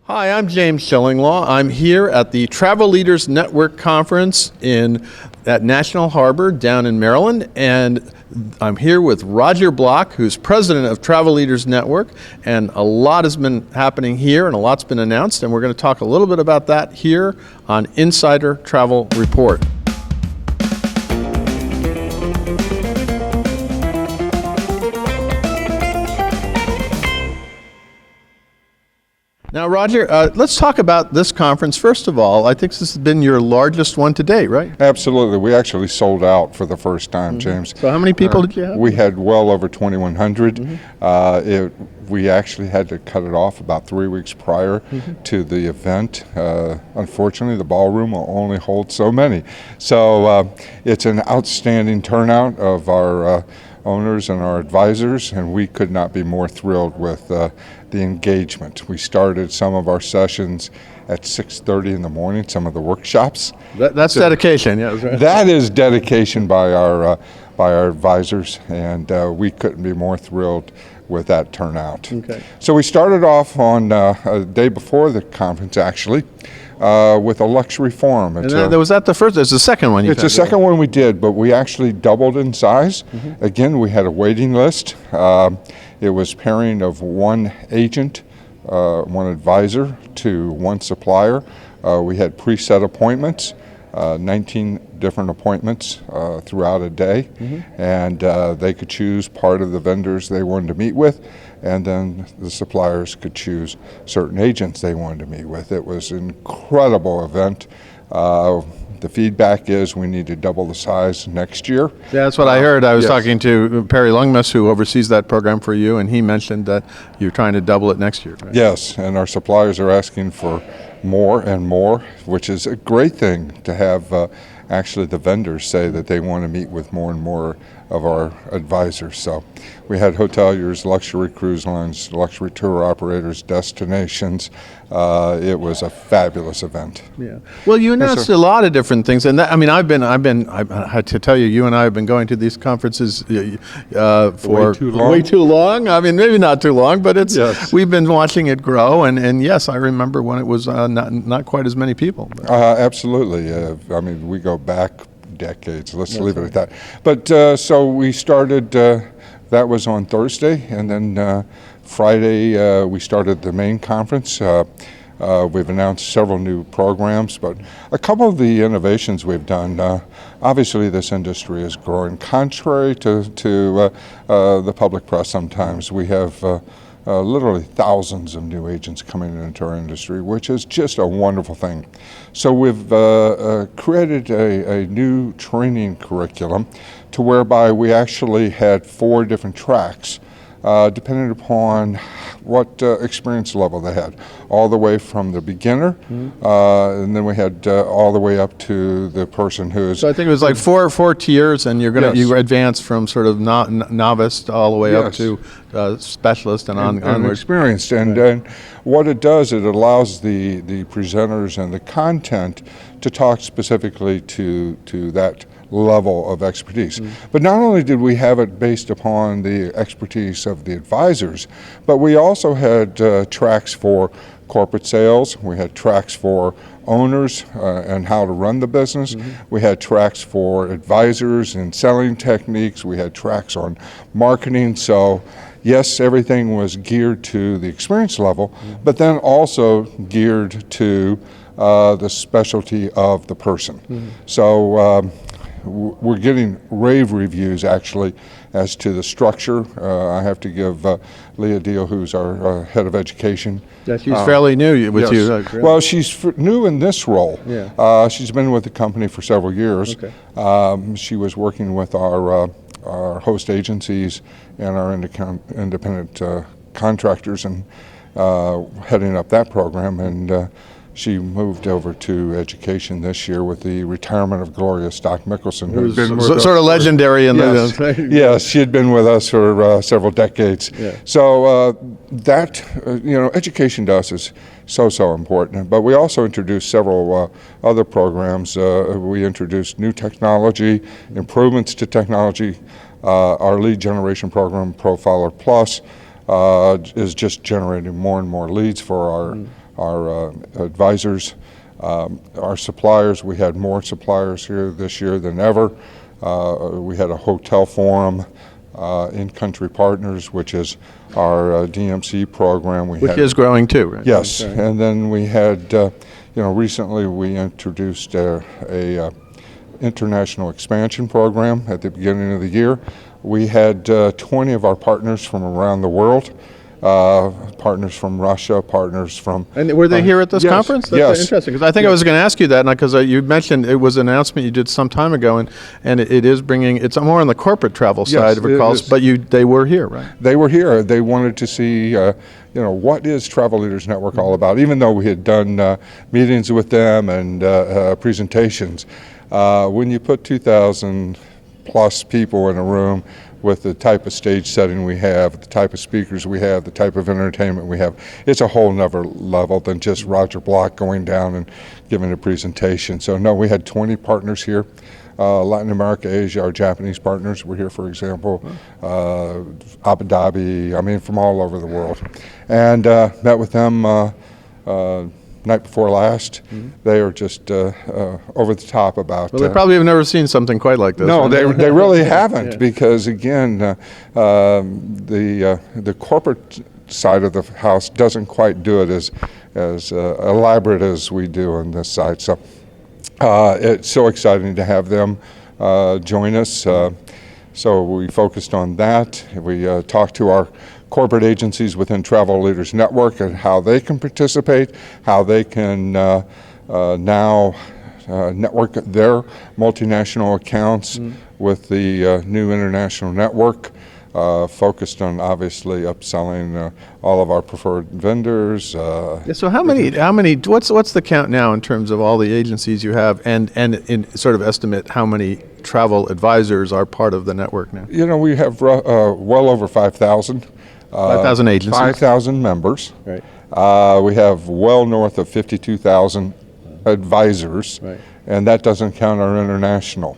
Hi, I'm James Shillinglaw. I'm here at the Travel Leaders Network Conference at National Harbor down in Maryland, and I'm here with Roger Block, who's president of Travel Leaders Network, and a lot has been happening here and a lot's been announced, and we're going to talk a little bit about that here on Insider Travel Report. Now, Roger, let's talk about this conference. First of all, I think this has been your largest one to date, right? Absolutely. We actually sold out for the first time, James. So how many people did you have? We had well over 2,100. We actually had to cut it off about 3 weeks prior to the event. Unfortunately, the ballroom will only hold so many. So it's an outstanding turnout of our owners and our advisors, and we could not be more thrilled with the engagement. We started some of our sessions at 6:30 in the morning, some of the workshops. That's dedication, yeah. Right. That is dedication by our advisors, and we couldn't be more thrilled with that turnout. Okay. So we started off on a day before the conference, actually, with a luxury forum. Was that the first? It's the second one. It's the second one we did, but we actually doubled in size. Again, we had a waiting list. It was pairing of one agent, one advisor to one supplier. We had preset appointments, 19 different appointments throughout a day, and they could choose part of the vendors they wanted to meet with, and then the suppliers could choose certain agents they wanted to meet with. It was an incredible event. The feedback is we need to double the size next year. Yeah, that's what I heard. I was talking to Perry Lungmus, who oversees that program for you, and he mentioned that you're trying to double it next year. Right? Yes, and our suppliers are asking for more and more, which is a great thing to have actually the vendors say that they want to meet with more and more of our advisors. So we had hoteliers, luxury cruise lines, luxury tour operators, destinations. It was a fabulous event. Yeah. Well, you announced a lot of different things, and I had to tell you, you and I have been going to these conferences for way too long. I mean, maybe not too long, but we've been watching it grow, and yes, I remember when it was not quite as many people. Absolutely. I mean, we go back decades. Let's leave it at that. But so we started, that was on Thursday, and then Friday we started the main conference. We've announced several new programs, but a couple of the innovations we've done, obviously this industry is growing. Contrary to the public press sometimes, we have literally thousands of new agents coming into our industry, which is just a wonderful thing. So we've created a new training curriculum to whereby we actually had 4 different tracks depending upon what experience level they had, all the way from the beginner, and then we had all the way up to the person who's. So I think it was like four tiers, and you advance from sort of novice all the way up to specialist and onward. Experienced, and what it does, it allows the presenters and the content to talk specifically to that level of expertise. But not only did we have it based upon the expertise of the advisors, but we also had tracks for corporate sales, we had tracks for owners and how to run the business, we had tracks for advisors and selling techniques, we had tracks on marketing. So yes, everything was geared to the experience level, but then also geared to the specialty of the person. So we're getting rave reviews actually as to the structure. I have to give Leah Deal, who's our head of education. Yeah, she's fairly new with you. Right? Well, she's new in this role. Yeah. She's been with the company for several years. Okay. She was working with our host agencies and our independent contractors and heading up that program, and she moved over to education this year with the retirement of Gloria Stock-Mickelson, who's been sort of legendary in the yes, she had been with us for several decades. Yeah. So that education to us is so important. But we also introduced several other programs. We introduced new technology, improvements to technology. Our lead generation program, Profiler Plus, is just generating more and more leads for our advisors, our suppliers. We had more suppliers here this year than ever. We had a hotel forum, in-country partners, which is our DMC program. Which is growing too, right? Yes, Okay. and then we had, recently we introduced a international expansion program at the beginning of the year. We had 20 of our partners from around the world, partners from Russia, partners from... And were they here at this yes, conference? That's yes. interesting, because I think I was going to ask you that, because you mentioned it was an announcement you did some time ago, and it is bringing, it's more on the corporate travel side of it, calls, but they were here, right? They were here. They wanted to see, what is Travel Leaders Network all about, even though we had done meetings with them and presentations. When you put 2,000 plus people in a room with the type of stage setting we have, the type of speakers we have, the type of entertainment we have, it's a whole nother level than just Roger Block going down and giving a presentation. So no, we had 20 partners here. Latin America, Asia, our Japanese partners were here, for example, Abu Dhabi, from all over the world. And met with them night before last. They are just over the top about... Well, they probably have never seen something quite like this. No, right? they really haven't, Yeah. because again, the corporate side of the house doesn't quite do it as elaborate as we do on this side. So it's so exciting to have them join us. So we focused on that. We talked to our corporate agencies within Travel Leaders Network and how they can participate, how they can now network their multinational accounts with the new international network, focused on obviously upselling all of our preferred vendors. Yeah, so how many, what's the count now in terms of all the agencies you have, and in sort of estimate how many travel advisors are part of the network now? We have well over 5,000. 5,000 agencies. 5,000 members. Right. We have well north of 52,000 advisors, Right. and that doesn't count our international.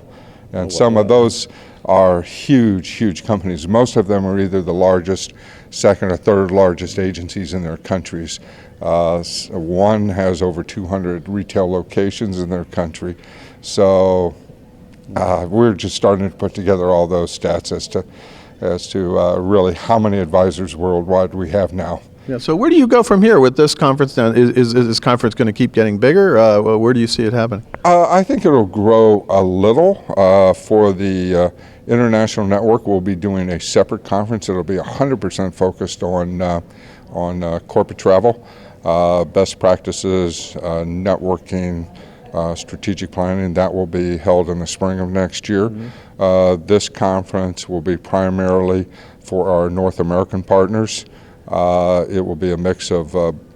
And some of those are huge, huge companies. Most of them are either the largest, second or third largest agencies in their countries. One has over 200 retail locations in their country. So we're just starting to put together all those stats as to really how many advisors worldwide we have now. Yeah. So where do you go from here with this conference now? Is this conference going to keep getting bigger? Where do you see it happening? I think it'll grow a little. For the international network, we'll be doing a separate conference. It'll be 100% focused on corporate travel, best practices, networking, strategic planning. That will be held in the spring of next year. This conference will be primarily for our North American partners. It will be a mix of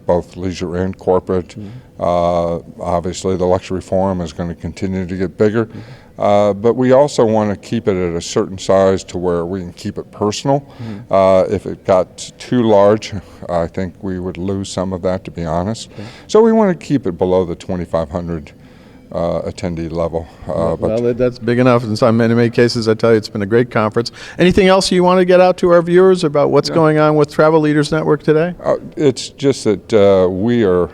both leisure and corporate. Obviously, the luxury forum is going to continue to get bigger, but we also want to keep it at a certain size to where we can keep it personal. If it got too large, I think we would lose some of that, to be honest. So we want to keep it below the 2,500 attendee level. Well, that's big enough. In many cases, I tell you, it's been a great conference. Anything else you want to get out to our viewers about what's going on with Travel Leaders Network today? It's just that we are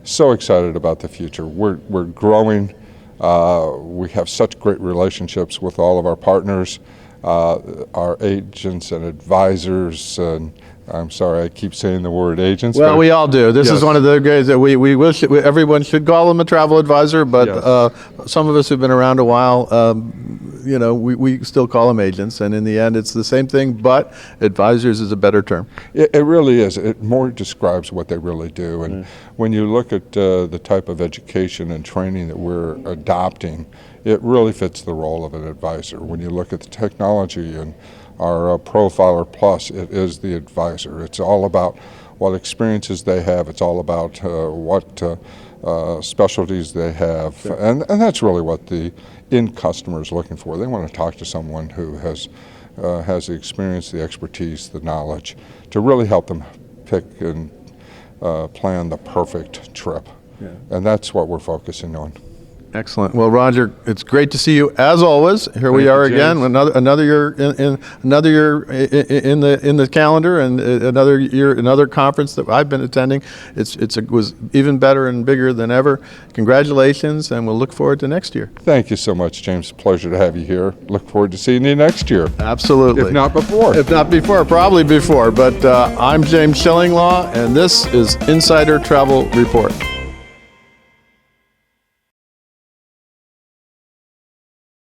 so excited about the future. We're growing. We have such great relationships with all of our partners, our agents and advisors, and I'm sorry, I keep saying the word agents. Well, we all do. This is one of the great that we wish everyone should call them a travel advisor, but some of us who've been around a while, we still call them agents, and in the end, it's the same thing, but advisors is a better term. It really is. It more describes what they really do, and when you look at the type of education and training that we're adopting, it really fits the role of an advisor. When you look at the technology and our Profiler Plus, it is the advisor. It's all about what experiences they have. It's all about what specialties they have. And that's really what the end customer is looking for. They want to talk to someone who has the experience, the expertise, the knowledge to really help them pick and plan the perfect trip. And that's what we're focusing on. Excellent. Well, Roger, it's great to see you as always. Here we Thank you, are again, James. another year in the calendar, and another year, another conference that I've been attending. It was even better and bigger than ever. Congratulations, and we'll look forward to next year. Thank you so much, James. Pleasure to have you here. Look forward to seeing you next year. Absolutely. If not before. If not before, probably before. But I'm James Shillinglaw, and this is Insider Travel Report.